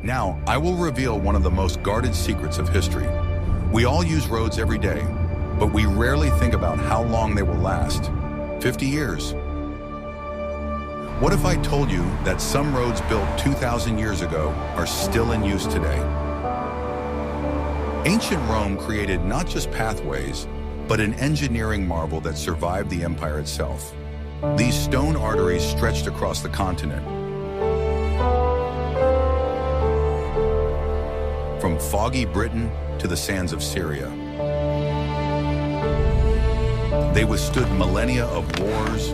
Now, I will reveal one of the most guarded secrets of history. We all use roads every day, but we rarely think about how long they will last. 50 years. What if I told you that some roads built 2,000 years ago are still in use today? Ancient Rome created not just pathways, but an engineering marvel that survived the empire itself. These stone arteries stretched across the continent. From foggy Britain to the sands of Syria. They withstood millennia of wars,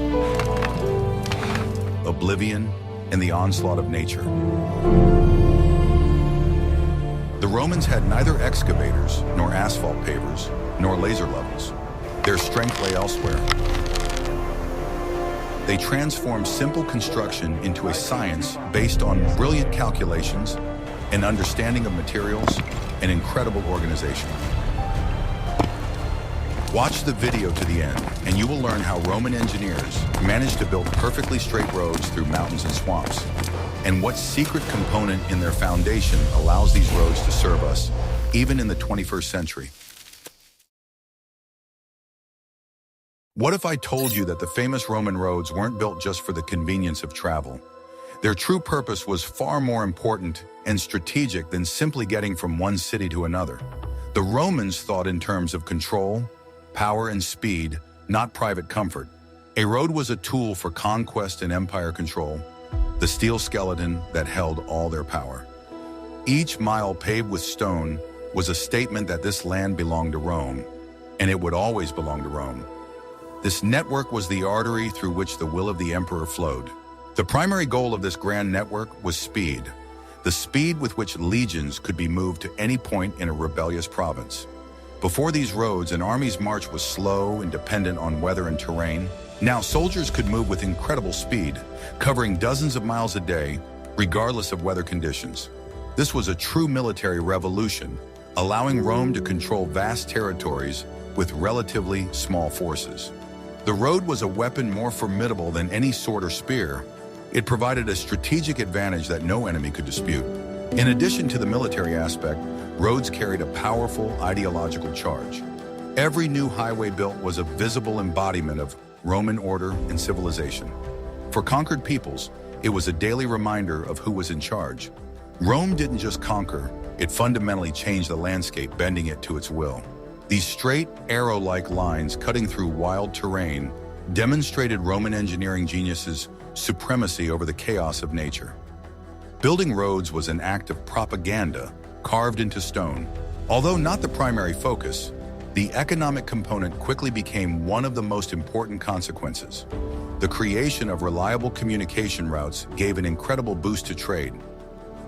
oblivion, and the onslaught of nature. The Romans had neither excavators, nor asphalt pavers, nor laser levels. Their strength lay elsewhere. They transformed simple construction into a science based on brilliant calculations, an understanding of materials, and incredible organization. Watch the video to the end, and you will learn how Roman engineers managed to build perfectly straight roads through mountains and swamps, and what secret component in their foundation allows these roads to serve us, even in the 21st century. What if I told you that the famous Roman roads weren't built just for the convenience of travel? Their true purpose was far more important and strategic than simply getting from one city to another. The Romans thought in terms of control, power, and speed, not private comfort. A road was a tool for conquest and empire control, the steel skeleton that held all their power. Each mile paved with stone was a statement that this land belonged to Rome, and it would always belong to Rome. This network was the artery through which the will of the emperor flowed. The primary goal of this grand network was speed, the speed with which legions could be moved to any point in a rebellious province. Before these roads, an army's march was slow and dependent on weather and terrain. Now soldiers could move with incredible speed, covering dozens of miles a day, regardless of weather conditions. This was a true military revolution, allowing Rome to control vast territories with relatively small forces. The road was a weapon more formidable than any sword or spear. It provided a strategic advantage that no enemy could dispute. In addition to the military aspect, roads carried a powerful ideological charge. Every new highway built was a visible embodiment of Roman order and civilization. For conquered peoples, it was a daily reminder of who was in charge. Rome didn't just conquer, it fundamentally changed the landscape, bending it to its will. These straight, arrow-like lines cutting through wild terrain demonstrated Roman engineering genius's supremacy over the chaos of nature. Building roads was an act of propaganda carved into stone. Although not the primary focus, the economic component quickly became one of the most important consequences. The creation of reliable communication routes gave an incredible boost to trade.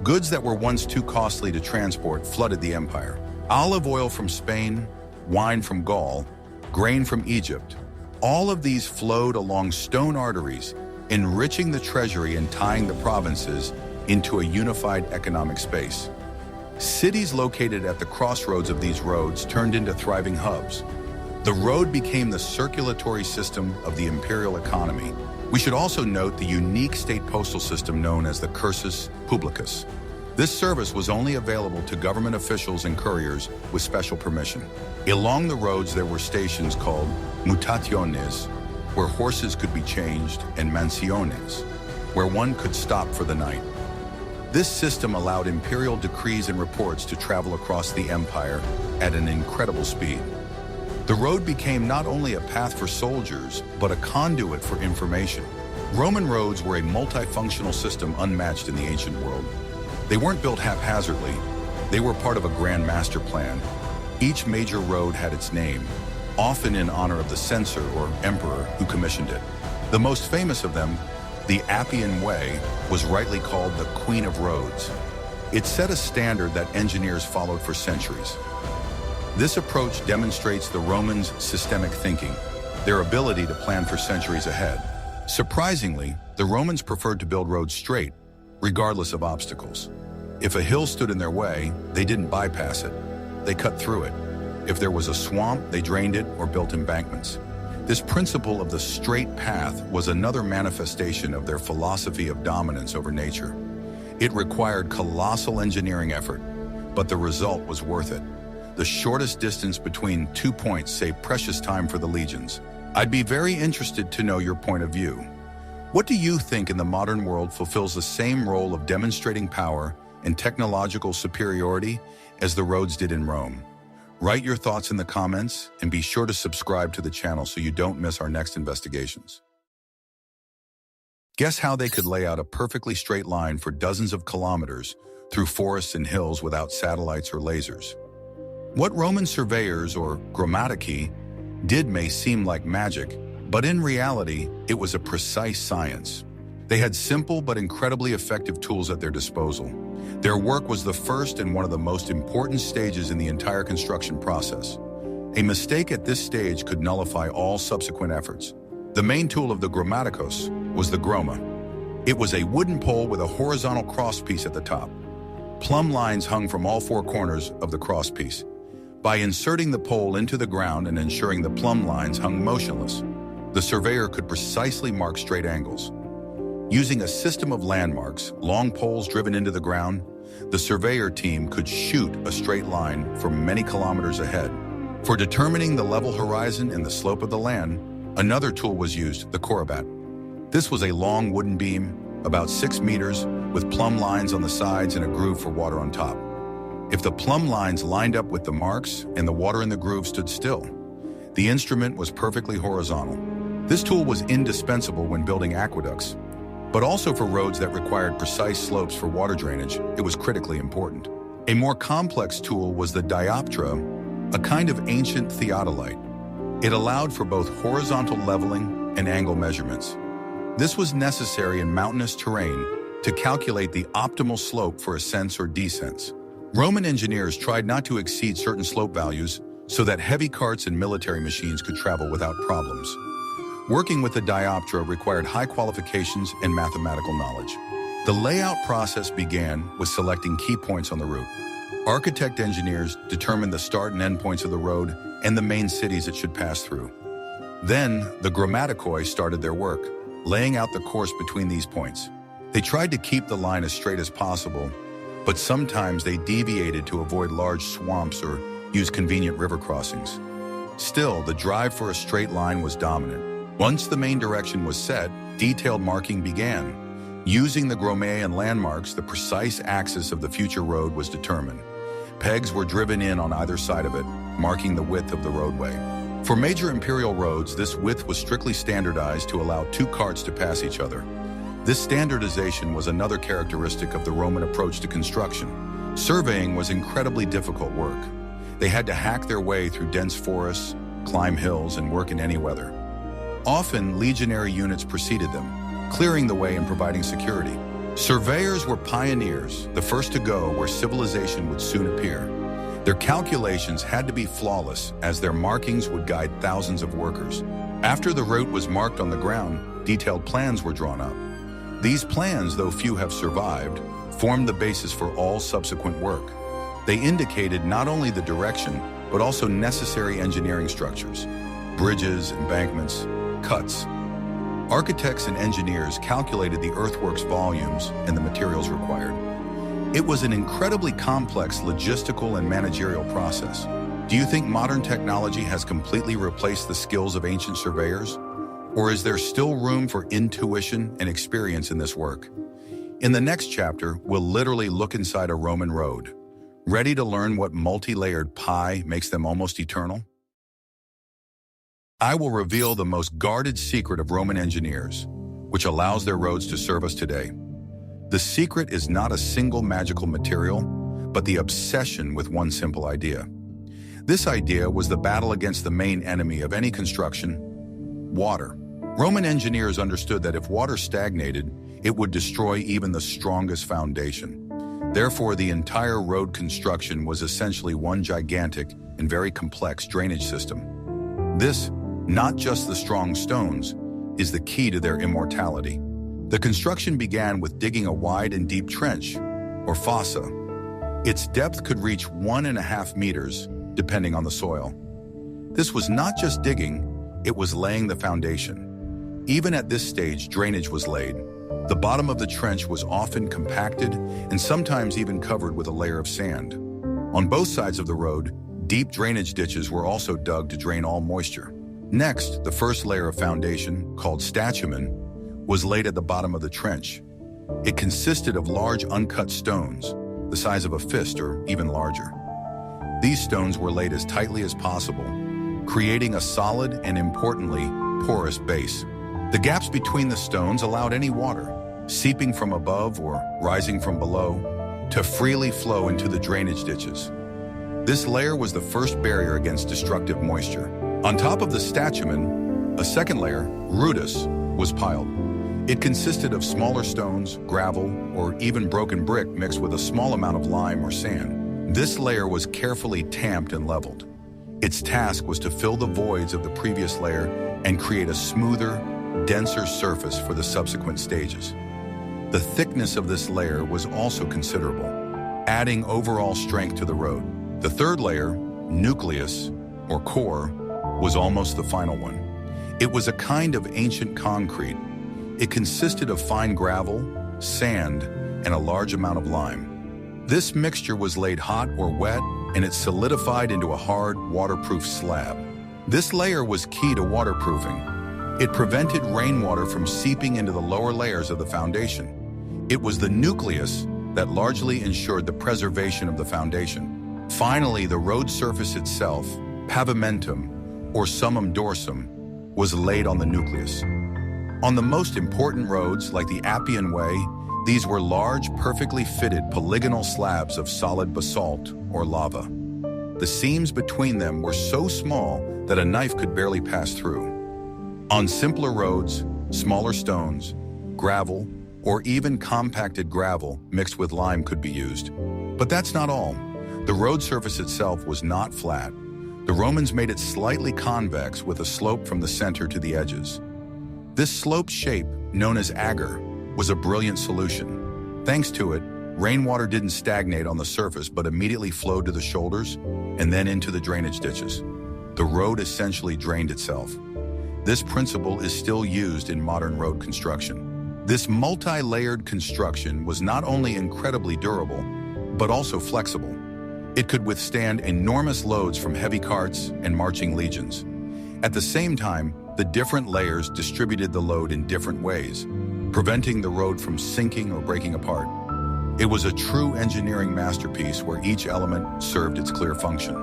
Goods that were once too costly to transport flooded the empire. Olive oil from Spain, wine from Gaul, grain from Egypt. All of these flowed along stone arteries, enriching the treasury and tying the provinces into a unified economic space. Cities located at the crossroads of these roads turned into thriving hubs. The road became the circulatory system of the imperial economy. We should also note the unique state postal system known as the cursus publicus. This service was only available to government officials and couriers with special permission. Along the roads there were stations called mutationes, where horses could be changed, and mansiones, where one could stop for the night. This system allowed imperial decrees and reports to travel across the empire at an incredible speed. The road became not only a path for soldiers, but a conduit for information. Roman roads were a multifunctional system unmatched in the ancient world. They weren't built haphazardly. They were part of a grand master plan. Each major road had its name, often in honor of the censor or emperor who commissioned it. The most famous of them, the Appian Way, was rightly called the Queen of Roads. It set a standard that engineers followed for centuries. This approach demonstrates the Romans' systemic thinking, their ability to plan for centuries ahead. Surprisingly, the Romans preferred to build roads straight, regardless of obstacles. If a hill stood in their way, they didn't bypass it. They cut through it. If there was a swamp, they drained it or built embankments. This principle of the straight path was another manifestation of their philosophy of dominance over nature. It required colossal engineering effort, but the result was worth it. The shortest distance between 2 points saved precious time for the legions. I'd be very interested to know your point of view. What do you think in the modern world fulfills the same role of demonstrating power and technological superiority as the roads did in Rome? Write your thoughts in the comments and be sure to subscribe to the channel so you don't miss our next investigations. Guess how they could lay out a perfectly straight line for dozens of kilometers through forests and hills without satellites or lasers? What Roman surveyors, or grammatici, did may seem like magic, but in reality, it was a precise science. They had simple but incredibly effective tools at their disposal. Their work was the first and one of the most important stages in the entire construction process. A mistake at this stage could nullify all subsequent efforts. The main tool of the grammaticos was the groma. It was a wooden pole with a horizontal crosspiece at the top. Plumb lines hung from all four corners of the crosspiece. By inserting the pole into the ground and ensuring the plumb lines hung motionless, the surveyor could precisely mark straight angles. Using a system of landmarks, long poles driven into the ground, the surveyor team could shoot a straight line from many kilometers ahead. For determining the level horizon and the slope of the land, another tool was used, the corabat. This was a long wooden beam, about 6 meters, with plumb lines on the sides and a groove for water on top. If the plumb lines lined up with the marks and the water in the groove stood still, the instrument was perfectly horizontal. This tool was indispensable when building aqueducts, but also for roads that required precise slopes for water drainage. It was critically important. A more complex tool was the dioptra, a kind of ancient theodolite. It allowed for both horizontal leveling and angle measurements. This was necessary in mountainous terrain to calculate the optimal slope for ascents or descents. Roman engineers tried not to exceed certain slope values so that heavy carts and military machines could travel without problems. Working with the dioptra required high qualifications and mathematical knowledge. The layout process began with selecting key points on the route. Architect engineers determined the start and end points of the road and the main cities it should pass through. Then, the grammaticoi started their work, laying out the course between these points. They tried to keep the line as straight as possible, but sometimes they deviated to avoid large swamps or use convenient river crossings. Still, the drive for a straight line was dominant. Once the main direction was set, detailed marking began. Using the grommet and landmarks, the precise axis of the future road was determined. Pegs were driven in on either side of it, marking the width of the roadway. For major imperial roads, this width was strictly standardized to allow 2 carts to pass each other. This standardization was another characteristic of the Roman approach to construction. Surveying was incredibly difficult work. They had to hack their way through dense forests, climb hills, and work in any weather. Often, legionary units preceded them, clearing the way and providing security. Surveyors were pioneers, the first to go where civilization would soon appear. Their calculations had to be flawless, as their markings would guide thousands of workers. After the route was marked on the ground, detailed plans were drawn up. These plans, though few have survived, formed the basis for all subsequent work. They indicated not only the direction, but also necessary engineering structures: bridges, embankments, cuts. Architects and engineers calculated the earthworks volumes and the materials required. It was an incredibly complex logistical and managerial process. Do you think modern technology has completely replaced the skills of ancient surveyors? Or is there still room for intuition and experience in this work? In the next chapter, we'll literally look inside a Roman road. Ready to learn what multi-layered pie makes them almost eternal? I will reveal the most guarded secret of Roman engineers, which allows their roads to serve us today. The secret is not a single magical material, but the obsession with one simple idea. This idea was the battle against the main enemy of any construction: water. Roman engineers understood that if water stagnated, it would destroy even the strongest foundation. Therefore, the entire road construction was essentially one gigantic and very complex drainage system. This, not just the strong stones, is the key to their immortality. The construction began with digging a wide and deep trench, or fossa. Its depth could reach 1.5 meters, depending on the soil. This was not just digging, it was laying the foundation. Even at this stage, drainage was laid. The bottom of the trench was often compacted and sometimes even covered with a layer of sand. On both sides of the road, deep drainage ditches were also dug to drain all moisture. Next, the first layer of foundation, called statumen, was laid at the bottom of the trench. It consisted of large uncut stones, the size of a fist or even larger. These stones were laid as tightly as possible, creating a solid and, importantly, porous base. The gaps between the stones allowed any water, seeping from above or rising from below, to freely flow into the drainage ditches. This layer was the first barrier against destructive moisture. On top of the statumen, a second layer, rudus, was piled. It consisted of smaller stones, gravel, or even broken brick mixed with a small amount of lime or sand. This layer was carefully tamped and leveled. Its task was to fill the voids of the previous layer and create a smoother, denser surface for the subsequent stages. The thickness of this layer was also considerable, adding overall strength to the road. The third layer, nucleus, or core, was almost the final one. It was a kind of ancient concrete. It consisted of fine gravel, sand, and a large amount of lime. This mixture was laid hot or wet, and it solidified into a hard, waterproof slab. This layer was key to waterproofing. It prevented rainwater from seeping into the lower layers of the foundation. It was the nucleus that largely ensured the preservation of the foundation. Finally, the road surface itself, pavimentum, or summum dorsum, was laid on the nucleus. On the most important roads, like the Appian Way, these were large, perfectly fitted polygonal slabs of solid basalt or lava. The seams between them were so small that a knife could barely pass through. On simpler roads, smaller stones, gravel, or even compacted gravel mixed with lime could be used. But that's not all. The road surface itself was not flat. The Romans made it slightly convex with a slope from the center to the edges. This sloped shape, known as agger, was a brilliant solution. Thanks to it, rainwater didn't stagnate on the surface but immediately flowed to the shoulders and then into the drainage ditches. The road essentially drained itself. This principle is still used in modern road construction. This multi-layered construction was not only incredibly durable, but also flexible. It could withstand enormous loads from heavy carts and marching legions. At the same time, the different layers distributed the load in different ways, preventing the road from sinking or breaking apart. It was a true engineering masterpiece where each element served its clear function.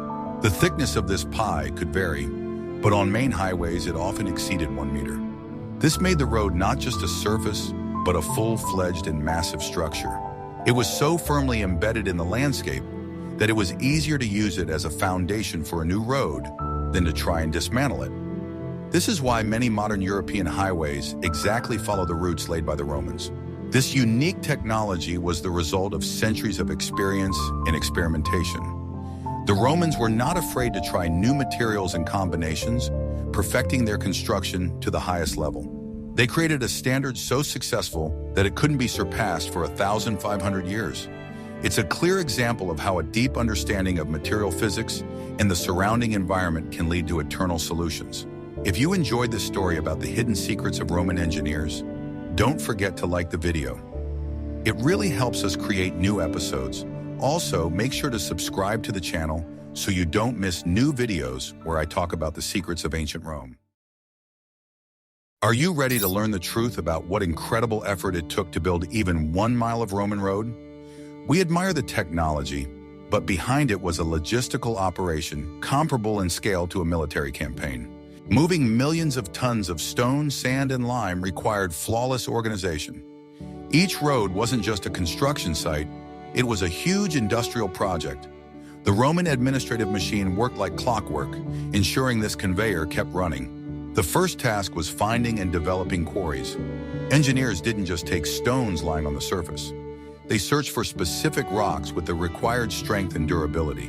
The thickness of this pie could vary, but on main highways it often exceeded 1 meter. This made the road not just a surface, but a full-fledged and massive structure. It was so firmly embedded in the landscape that it was easier to use it as a foundation for a new road than to try and dismantle it. This is why many modern European highways exactly follow the routes laid by the Romans. This unique technology was the result of centuries of experience and experimentation. The Romans were not afraid to try new materials and combinations, perfecting their construction to the highest level. They created a standard so successful that it couldn't be surpassed for 1,500 years. It's a clear example of how a deep understanding of material physics and the surrounding environment can lead to eternal solutions. If you enjoyed this story about the hidden secrets of Roman engineers, don't forget to like the video. It really helps us create new episodes. Also, make sure to subscribe to the channel so you don't miss new videos where I talk about the secrets of ancient Rome. Are you ready to learn the truth about what incredible effort it took to build even 1 mile of Roman road? We admire the technology, but behind it was a logistical operation comparable in scale to a military campaign. Moving millions of tons of stone, sand, and lime required flawless organization. Each road wasn't just a construction site, it was a huge industrial project. The Roman administrative machine worked like clockwork, ensuring this conveyor kept running. The first task was finding and developing quarries. Engineers didn't just take stones lying on the surface. They searched for specific rocks with the required strength and durability.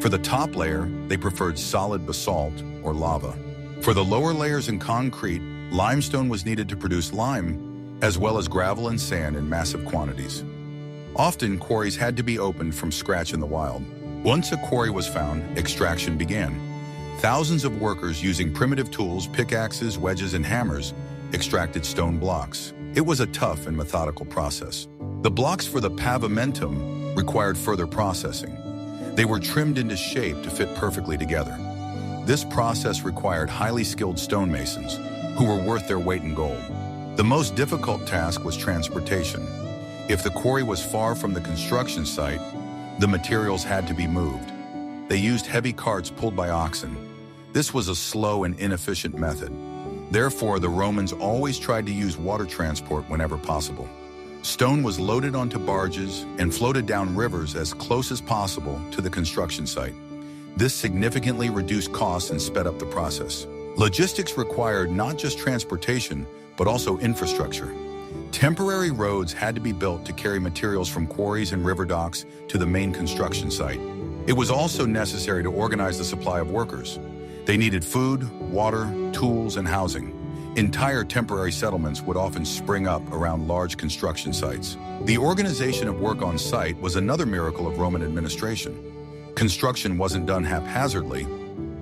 For the top layer, they preferred solid basalt or lava. For the lower layers in concrete, limestone was needed to produce lime, as well as gravel and sand in massive quantities. Often, quarries had to be opened from scratch in the wild. Once a quarry was found, extraction began. Thousands of workers using primitive tools, pickaxes, wedges, and hammers extracted stone blocks. It was a tough and methodical process. The blocks for the pavimentum required further processing. They were trimmed into shape to fit perfectly together. This process required highly skilled stonemasons who were worth their weight in gold. The most difficult task was transportation. If the quarry was far from the construction site, the materials had to be moved. They used heavy carts pulled by oxen. This was a slow and inefficient method. Therefore, the Romans always tried to use water transport whenever possible. Stone was loaded onto barges and floated down rivers as close as possible to the construction site. This significantly reduced costs and sped up the process. Logistics required not just transportation, but also infrastructure. Temporary roads had to be built to carry materials from quarries and river docks to the main construction site. It was also necessary to organize the supply of workers. They needed food, water, tools, and housing. Entire temporary settlements would often spring up around large construction sites. The organization of work on site was another miracle of Roman administration. Construction wasn't done haphazardly.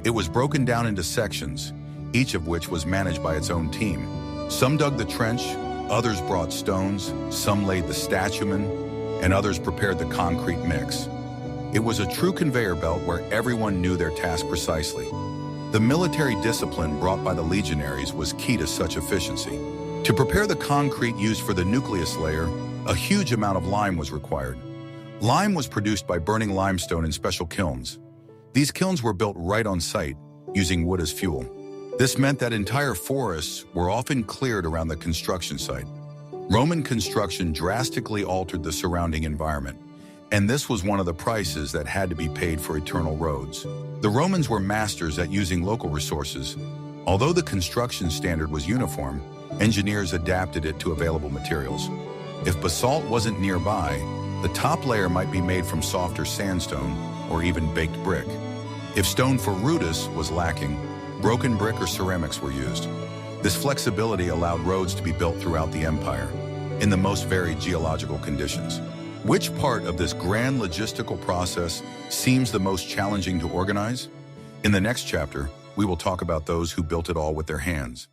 It was broken down into sections, each of which was managed by its own team. Some dug the trench, others brought stones, some laid the statumen, and others prepared the concrete mix. It was a true conveyor belt where everyone knew their task precisely. The military discipline brought by the legionaries was key to such efficiency. To prepare the concrete used for the nucleus layer, a huge amount of lime was required. Lime was produced by burning limestone in special kilns. These kilns were built right on site, using wood as fuel. This meant that entire forests were often cleared around the construction site. Roman construction drastically altered the surrounding environment, and this was one of the prices that had to be paid for eternal roads. The Romans were masters at using local resources. Although the construction standard was uniform, engineers adapted it to available materials. If basalt wasn't nearby, the top layer might be made from softer sandstone or even baked brick. If stone for rudis was lacking, broken brick or ceramics were used. This flexibility allowed roads to be built throughout the empire, in the most varied geological conditions. Which part of this grand logistical process seems the most challenging to organize? In the next chapter, we will talk about those who built it all with their hands.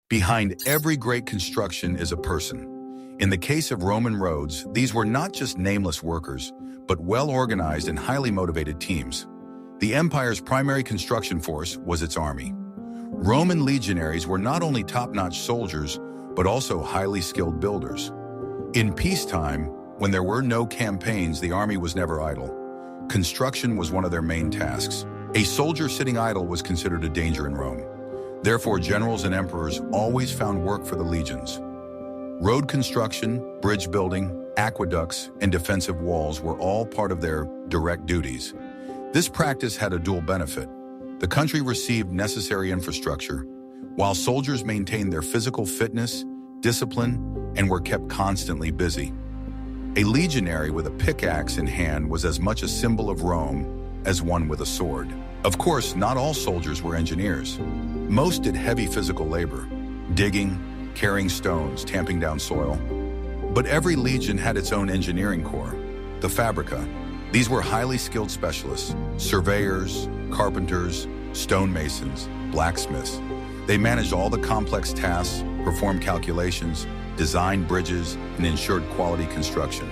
Behind every great construction is a person. In the case of Roman roads, these were not just nameless workers, but well-organized and highly motivated teams. The empire's primary construction force was its army. Roman legionaries were not only top-notch soldiers, but also highly skilled builders. In peacetime, when there were no campaigns, the army was never idle. Construction was one of their main tasks. A soldier sitting idle was considered a danger in Rome. Therefore, generals and emperors always found work for the legions. Road construction, bridge building, aqueducts, and defensive walls were all part of their direct duties. This practice had a dual benefit. The country received necessary infrastructure, while soldiers maintained their physical fitness, discipline, and were kept constantly busy. A legionary with a pickaxe in hand was as much a symbol of Rome as one with a sword. Of course, not all soldiers were engineers. Most did heavy physical labor, digging, carrying stones, tamping down soil. But every legion had its own engineering corps, the fabrica. These were highly skilled specialists, surveyors, carpenters, stonemasons, blacksmiths. They managed all the complex tasks, performed calculations, designed bridges, and ensured quality construction.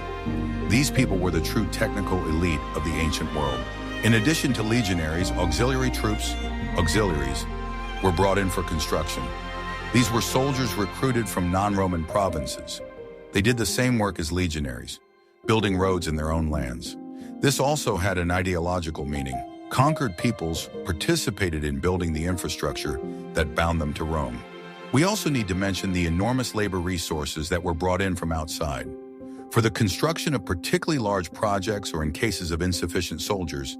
These people were the true technical elite of the ancient world. In addition to legionaries, auxiliary troops, auxiliaries, were brought in for construction. These were soldiers recruited from non-Roman provinces. They did the same work as legionaries, building roads in their own lands. This also had an ideological meaning. Conquered peoples participated in building the infrastructure that bound them to Rome. We also need to mention the enormous labor resources that were brought in from outside. For the construction of particularly large projects or in cases of insufficient soldiers,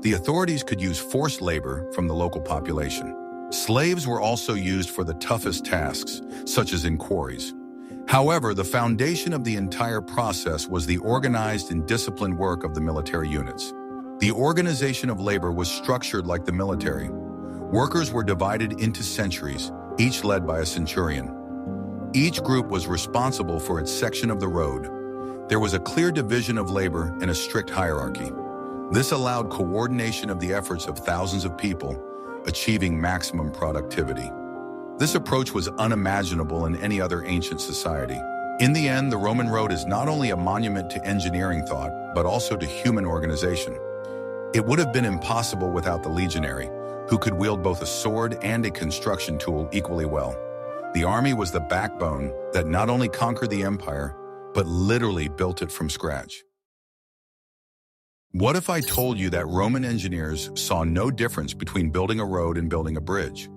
the authorities could use forced labor from the local population. Slaves were also used for the toughest tasks, such as in quarries. However, the foundation of the entire process was the organized and disciplined work of the military units. The organization of labor was structured like the military. Workers were divided into centuries, each led by a centurion. Each group was responsible for its section of the road. There was a clear division of labor and a strict hierarchy. This allowed coordination of the efforts of thousands of people, achieving maximum productivity. This approach was unimaginable in any other ancient society. In the end, the Roman road is not only a monument to engineering thought, but also to human organization. It would have been impossible without the legionary, who could wield both a sword and a construction tool equally well. The army was the backbone that not only conquered the empire, but literally built it from scratch. What if I told you that Roman engineers saw no difference between building a road and building a bridge?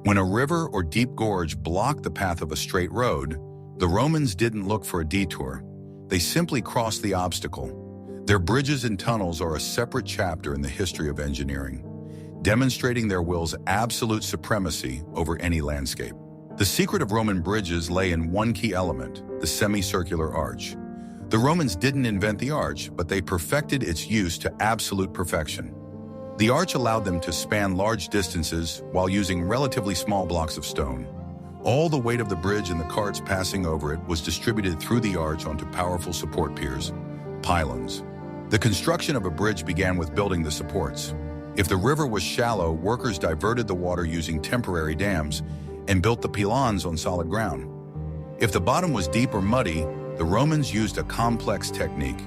When a river or deep gorge blocked the path of a straight road, the Romans didn't look for a detour. They simply crossed the obstacle. Their bridges and tunnels are a separate chapter in the history of engineering, demonstrating their will's absolute supremacy over any landscape. The secret of Roman bridges lay in one key element, the semicircular arch. The Romans didn't invent the arch, but they perfected its use to absolute perfection. The arch allowed them to span large distances while using relatively small blocks of stone. All the weight of the bridge and the carts passing over it was distributed through the arch onto powerful support piers, pylons. The construction of a bridge began with building the supports. If the river was shallow, workers diverted the water using temporary dams and built the pylons on solid ground. If the bottom was deep or muddy, the Romans used a complex technique.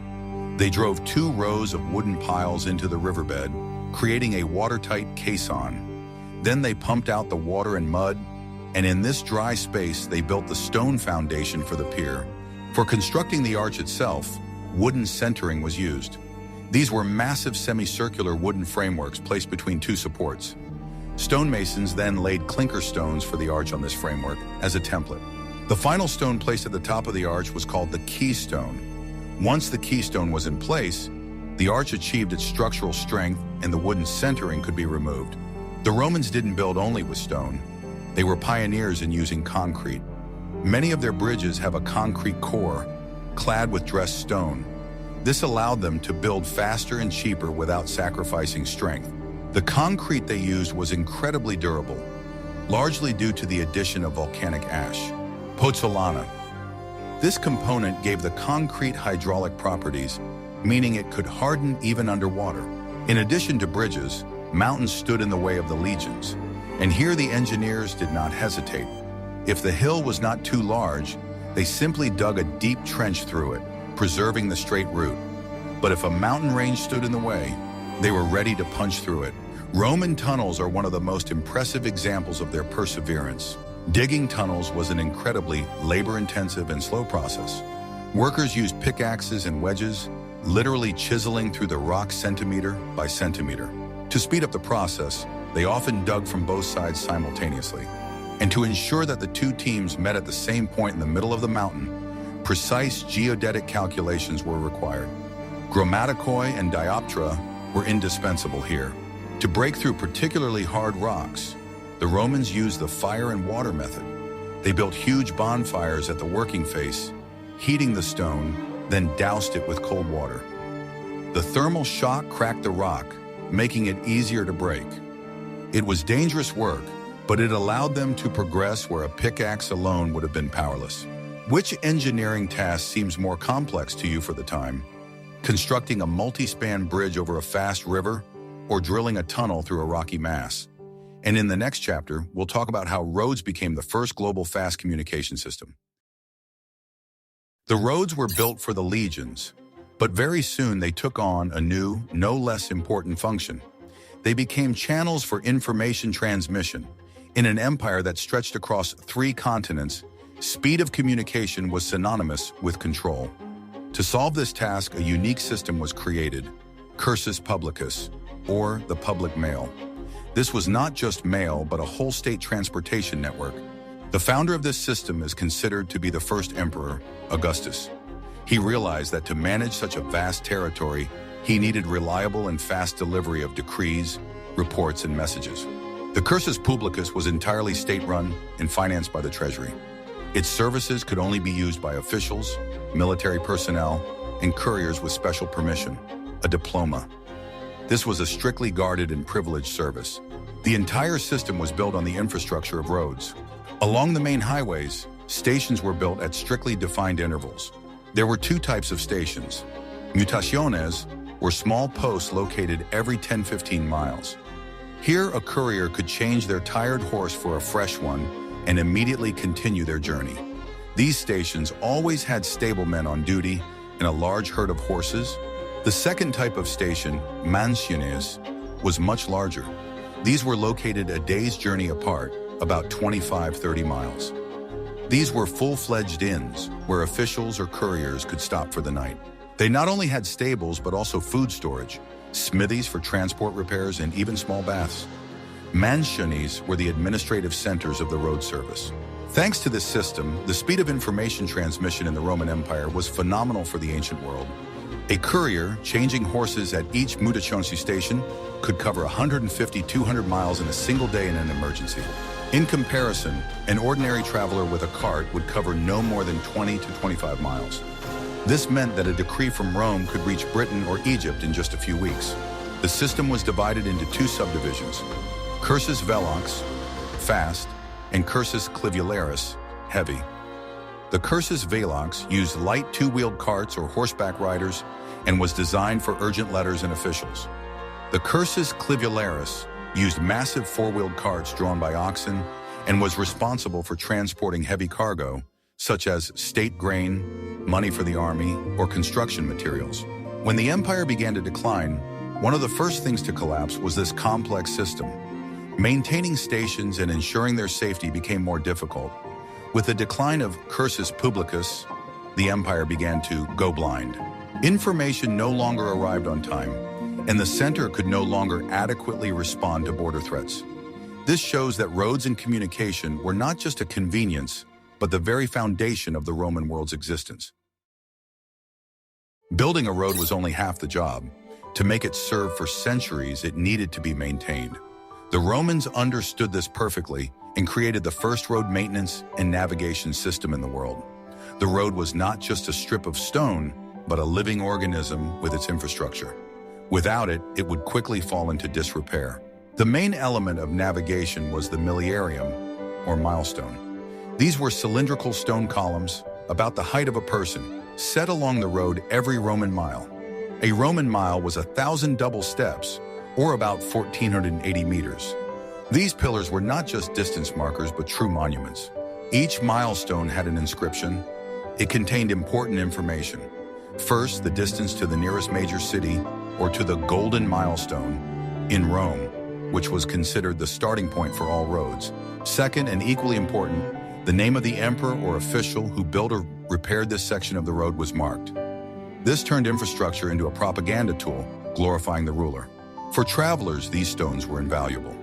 They drove 2 rows of wooden piles into the riverbed, creating a watertight caisson. Then they pumped out the water and mud, and in this dry space they built the stone foundation for the pier. For constructing the arch itself, wooden centering was used. These were massive semicircular wooden frameworks placed between 2 supports. Stonemasons then laid clinker stones for the arch on this framework as a template. The final stone placed at the top of the arch was called the keystone. Once the keystone was in place, the arch achieved its structural strength and the wooden centering could be removed. The Romans didn't build only with stone. They were pioneers in using concrete. Many of their bridges have a concrete core, clad with dressed stone. This allowed them to build faster and cheaper without sacrificing strength. The concrete they used was incredibly durable, largely due to the addition of volcanic ash, pozzolana. This component gave the concrete hydraulic properties, meaning it could harden even underwater. In addition to bridges, mountains stood in the way of the legions, and here the engineers did not hesitate. If the hill was not too large, they simply dug a deep trench through it, preserving the straight route. But if a mountain range stood in the way, they were ready to punch through it. Roman tunnels are one of the most impressive examples of their perseverance. Digging tunnels was an incredibly labor-intensive and slow process. Workers used pickaxes and wedges, literally chiseling through the rock centimeter by centimeter. To speed up the process, they often dug from both sides simultaneously. And to ensure that the 2 teams met at the same point in the middle of the mountain, precise geodetic calculations were required. Grammaticoi and dioptra were indispensable here. To break through particularly hard rocks, the Romans used the fire and water method. They built huge bonfires at the working face, heating the stone, then doused it with cold water. The thermal shock cracked the rock, making it easier to break. It was dangerous work, but it allowed them to progress where a pickaxe alone would have been powerless. Which engineering task seems more complex to you for the time? Constructing a multi-span bridge over a fast river, or drilling a tunnel through a rocky mass? And in the next chapter, we'll talk about how roads became the first global fast communication system. The roads were built for the legions, but very soon they took on a new, no less important function. They became channels for information transmission. In an empire that stretched across 3 continents, speed of communication was synonymous with control. To solve this task, a unique system was created, cursus publicus, or the public mail. This was not just mail, but a whole state transportation network. The founder of this system is considered to be the first emperor, Augustus. He realized that to manage such a vast territory, he needed reliable and fast delivery of decrees, reports, and messages. The cursus publicus was entirely state-run and financed by the treasury. Its services could only be used by officials, military personnel, and couriers with special permission, a diploma. This was a strictly guarded and privileged service. The entire system was built on the infrastructure of roads. Along the main highways, stations were built at strictly defined intervals. There were 2 types of stations. Mutaciones were small posts located every 10-15 miles. Here, a courier could change their tired horse for a fresh one, and immediately continue their journey. These stations always had stablemen on duty and a large herd of horses. The second type of station, mansiones, was much larger. These were located a day's journey apart, about 25-30 miles. These were full-fledged inns where officials or couriers could stop for the night. They not only had stables but also food storage, smithies for transport repairs, and even small baths. Mansiones were the administrative centers of the road service. Thanks to this system, the speed of information transmission in the Roman Empire was phenomenal for the ancient world. A courier changing horses at each Mutaconsi station could cover 150-200 miles in a single day in an emergency. In comparison, an ordinary traveler with a cart would cover no more than 20 to 25 miles. This meant that a decree from Rome could reach Britain or Egypt in just a few weeks. The system was divided into two subdivisions: cursus velox, fast, and cursus clivularis, heavy. The cursus velox used light two-wheeled carts or horseback riders and was designed for urgent letters and officials. The cursus clivularis used massive four-wheeled carts drawn by oxen and was responsible for transporting heavy cargo, such as state grain, money for the army, or construction materials. When the empire began to decline, one of the first things to collapse was this complex system. Maintaining stations and ensuring their safety became more difficult. With the decline of cursus publicus, the empire began to go blind. Information no longer arrived on time, and the center could no longer adequately respond to border threats. This shows that roads and communication were not just a convenience, but the very foundation of the Roman world's existence. Building a road was only half the job. To make it serve for centuries, it needed to be maintained. The Romans understood this perfectly and created the first road maintenance and navigation system in the world. The road was not just a strip of stone, but a living organism with its infrastructure. Without it, it would quickly fall into disrepair. The main element of navigation was the miliarium, or milestone. These were cylindrical stone columns, about the height of a person, set along the road every Roman mile. A Roman mile was 1,000 double steps, or about 1,480 meters. These pillars were not just distance markers, but true monuments. Each milestone had an inscription. It contained important information. First, the distance to the nearest major city, or to the Golden Milestone in Rome, which was considered the starting point for all roads. Second, and equally important, the name of the emperor or official who built or repaired this section of the road was marked. This turned infrastructure into a propaganda tool, glorifying the ruler. For travelers, these stones were invaluable.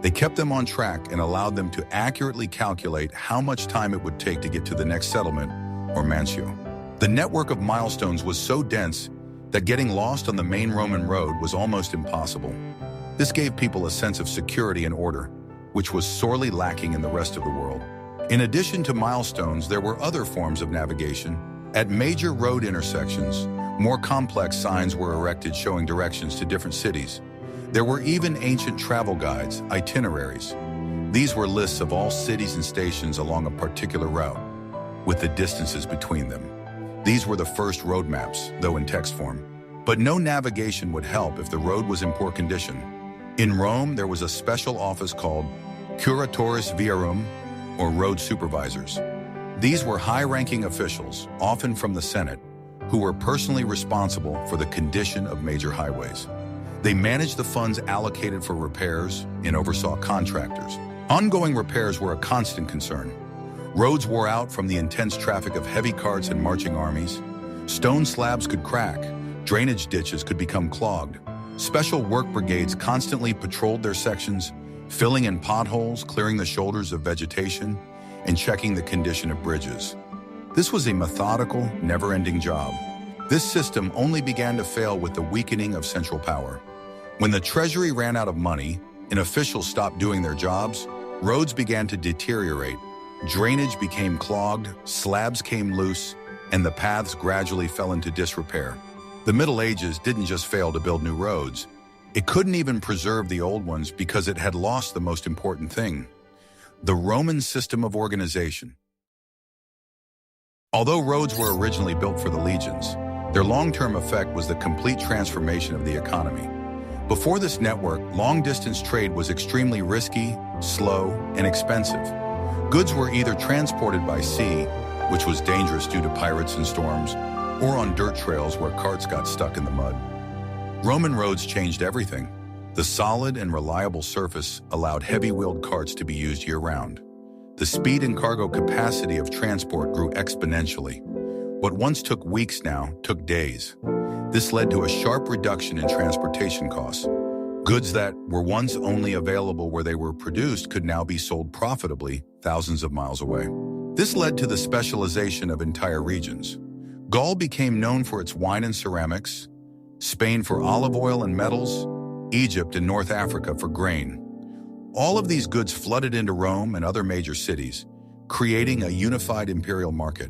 They kept them on track and allowed them to accurately calculate how much time it would take to get to the next settlement, or mansio. The network of milestones was so dense that getting lost on the main Roman road was almost impossible. This gave people a sense of security and order, which was sorely lacking in the rest of the world. In addition to milestones, there were other forms of navigation. At major road intersections, more complex signs were erected showing directions to different cities. There were even ancient travel guides, itineraries. These were lists of all cities and stations along a particular route, with the distances between them. These were the first road maps, though in text form. But no navigation would help if the road was in poor condition. In Rome, there was a special office called curatores viarum, or road supervisors. These were high-ranking officials, often from the Senate, who were personally responsible for the condition of major highways. They managed the funds allocated for repairs and oversaw contractors. Ongoing repairs were a constant concern. Roads wore out from the intense traffic of heavy carts and marching armies. Stone slabs could crack. Drainage ditches could become clogged. Special work brigades constantly patrolled their sections, filling in potholes, clearing the shoulders of vegetation, and checking the condition of bridges. This was a methodical, never-ending job. This system only began to fail with the weakening of central power. When the treasury ran out of money and officials stopped doing their jobs, roads began to deteriorate. Drainage became clogged, slabs came loose, and the paths gradually fell into disrepair. The Middle Ages didn't just fail to build new roads. It couldn't even preserve the old ones because it had lost the most important thing: the Roman system of organization. Although roads were originally built for the legions, their long-term effect was the complete transformation of the economy. Before this network, long-distance trade was extremely risky, slow, and expensive. Goods were either transported by sea, which was dangerous due to pirates and storms, or on dirt trails where carts got stuck in the mud. Roman roads changed everything. The solid and reliable surface allowed heavy-wheeled carts to be used year-round. The speed and cargo capacity of transport grew exponentially. What once took weeks now took days. This led to a sharp reduction in transportation costs. Goods that were once only available where they were produced could now be sold profitably thousands of miles away. This led to the specialization of entire regions. Gaul became known for its wine and ceramics, Spain for olive oil and metals, Egypt and North Africa for grain. All of these goods flooded into Rome and other major cities, creating a unified imperial market.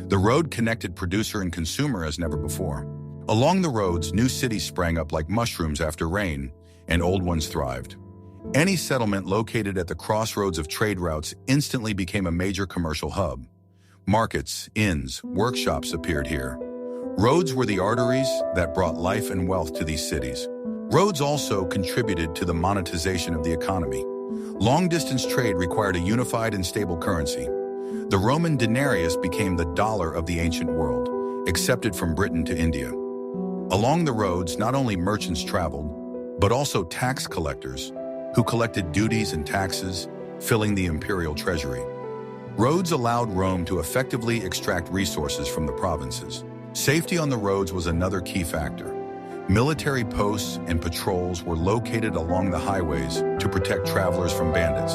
The road connected producer and consumer as never before. Along the roads, new cities sprang up like mushrooms after rain, and old ones thrived. Any settlement located at the crossroads of trade routes instantly became a major commercial hub. Markets, inns, workshops appeared here. Roads were the arteries that brought life and wealth to these cities. Roads also contributed to the monetization of the economy. Long-distance trade required a unified and stable currency. The Roman denarius became the dollar of the ancient world, accepted from Britain to India. Along the roads, not only merchants traveled, but also tax collectors, who collected duties and taxes, filling the imperial treasury. Roads allowed Rome to effectively extract resources from the provinces. Safety on the roads was another key factor. Military posts and patrols were located along the highways to protect travelers from bandits.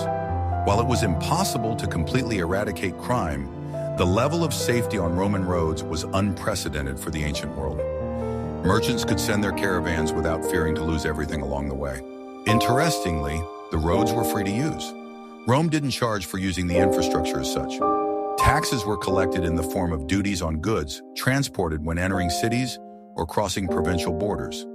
While it was impossible to completely eradicate crime, the level of safety on Roman roads was unprecedented for the ancient world. Merchants could send their caravans without fearing to lose everything along the way. Interestingly, the roads were free to use. Rome didn't charge for using the infrastructure as such. Taxes were collected in the form of duties on goods transported when entering cities or crossing provincial borders.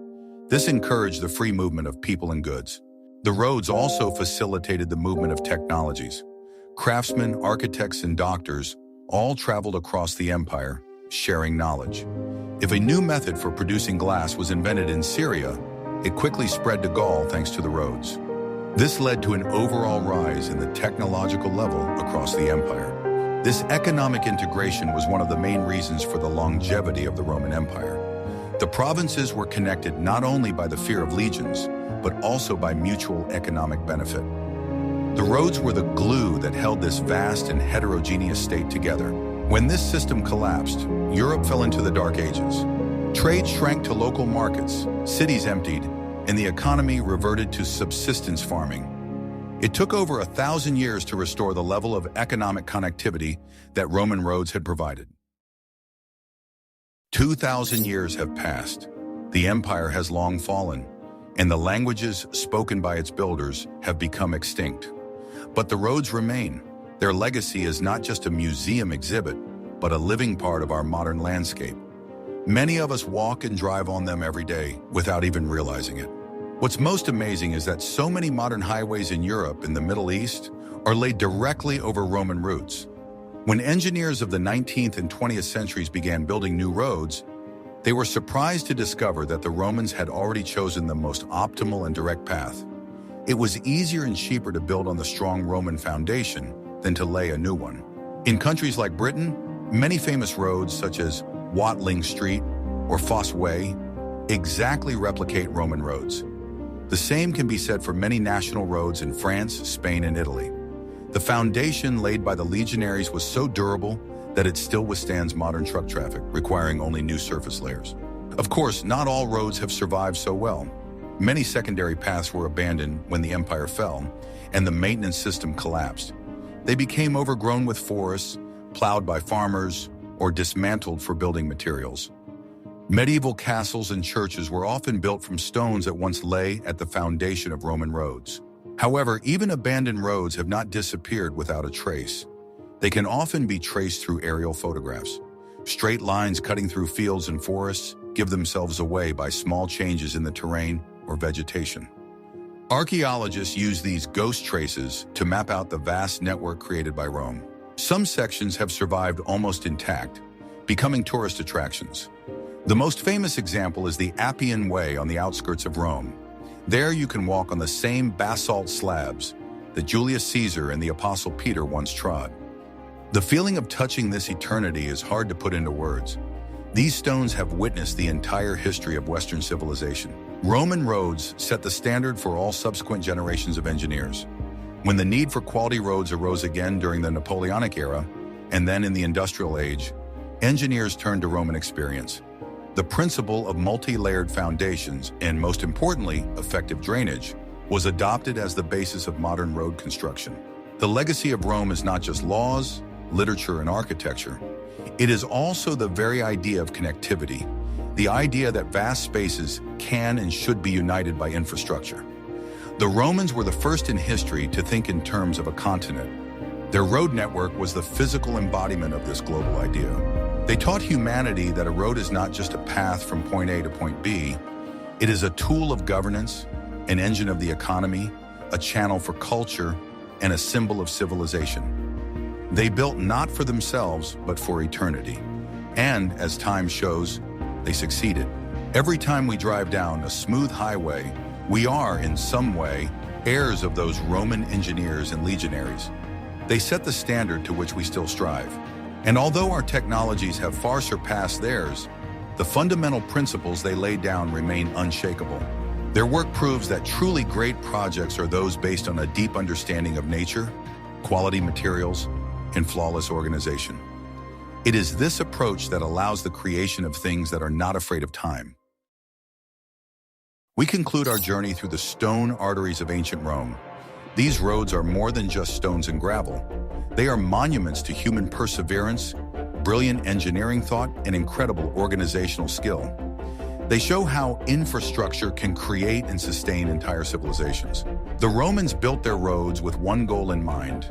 This encouraged the free movement of people and goods. The roads also facilitated the movement of technologies. Craftsmen, architects, and doctors all traveled across the empire, sharing knowledge. If a new method for producing glass was invented in Syria, it quickly spread to Gaul thanks to the roads. This led to an overall rise in the technological level across the empire. This economic integration was one of the main reasons for the longevity of the Roman Empire. The provinces were connected not only by the fear of legions, but also by mutual economic benefit. The roads were the glue that held this vast and heterogeneous state together. When this system collapsed, Europe fell into the Dark Ages. Trade shrank to local markets, cities emptied, and the economy reverted to subsistence farming. It took over 1,000 years to restore the level of economic connectivity that Roman roads had provided. 2,000 years have passed. The empire has long fallen, and the languages spoken by its builders have become extinct. But the roads remain. Their legacy is not just a museum exhibit, but a living part of our modern landscape. Many of us walk and drive on them every day without even realizing it. What's most amazing is that so many modern highways in Europe and the Middle East are laid directly over Roman routes. When engineers of the 19th and 20th centuries began building new roads, they were surprised to discover that the Romans had already chosen the most optimal and direct path. It was easier and cheaper to build on the strong Roman foundation than to lay a new one. In countries like Britain, many famous roads such as Watling Street or Fosse Way exactly replicate Roman roads. The same can be said for many national roads in France, Spain, and Italy. The foundation laid by the legionaries was so durable that it still withstands modern truck traffic, requiring only new surface layers. Of course, not all roads have survived so well. Many secondary paths were abandoned when the empire fell, and the maintenance system collapsed. They became overgrown with forests, plowed by farmers, or dismantled for building materials. Medieval castles and churches were often built from stones that once lay at the foundation of Roman roads. However, even abandoned roads have not disappeared without a trace. They can often be traced through aerial photographs. Straight lines cutting through fields and forests give themselves away by small changes in the terrain or vegetation. Archaeologists use these ghost traces to map out the vast network created by Rome. Some sections have survived almost intact, becoming tourist attractions. The most famous example is the Appian Way on the outskirts of Rome. There you can walk on the same basalt slabs, that Julius Caesar and the Apostle Peter once trod. The feeling of touching this eternity is hard to put into words. These stones have witnessed the entire history of Western civilization. Roman roads set the standard for all subsequent generations of engineers. When the need for quality roads arose again during the Napoleonic era, and then in the Industrial Age, engineers turned to Roman experience. The principle of multi-layered foundations, and most importantly, effective drainage, was adopted as the basis of modern road construction. The legacy of Rome is not just laws, literature, and architecture. It is also the very idea of connectivity, the idea that vast spaces can and should be united by infrastructure. The Romans were the first in history to think in terms of a continent. Their road network was the physical embodiment of this global idea. They taught humanity that a road is not just a path from point A to point B. It is a tool of governance, an engine of the economy, a channel for culture, and a symbol of civilization. They built not for themselves, but for eternity. And, as time shows, they succeeded. Every time we drive down a smooth highway, we are, in some way, heirs of those Roman engineers and legionaries. They set the standard to which we still strive. And although our technologies have far surpassed theirs, the fundamental principles they laid down remain unshakable. Their work proves that truly great projects are those based on a deep understanding of nature, quality materials, and flawless organization. It is this approach that allows the creation of things that are not afraid of time. We conclude our journey through the stone arteries of ancient Rome. These roads are more than just stones and gravel. They are monuments to human perseverance, brilliant engineering thought, and incredible organizational skill. They show how infrastructure can create and sustain entire civilizations. The Romans built their roads with one goal in mind: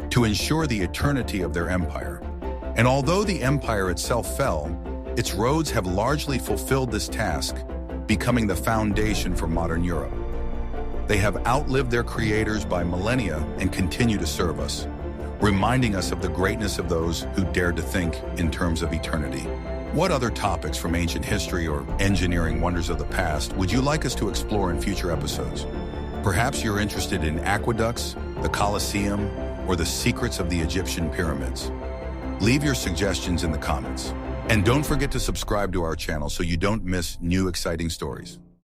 to ensure the eternity of their empire. And although the empire itself fell, its roads have largely fulfilled this task, becoming the foundation for modern Europe. They have outlived their creators by millennia and continue to serve us, reminding us of the greatness of those who dared to think in terms of eternity. What other topics from ancient history or engineering wonders of the past would you like us to explore in future episodes? Perhaps you're interested in aqueducts, the Colosseum, or the secrets of the Egyptian pyramids. Leave your suggestions in the comments. And don't forget to subscribe to our channel so you don't miss new exciting stories.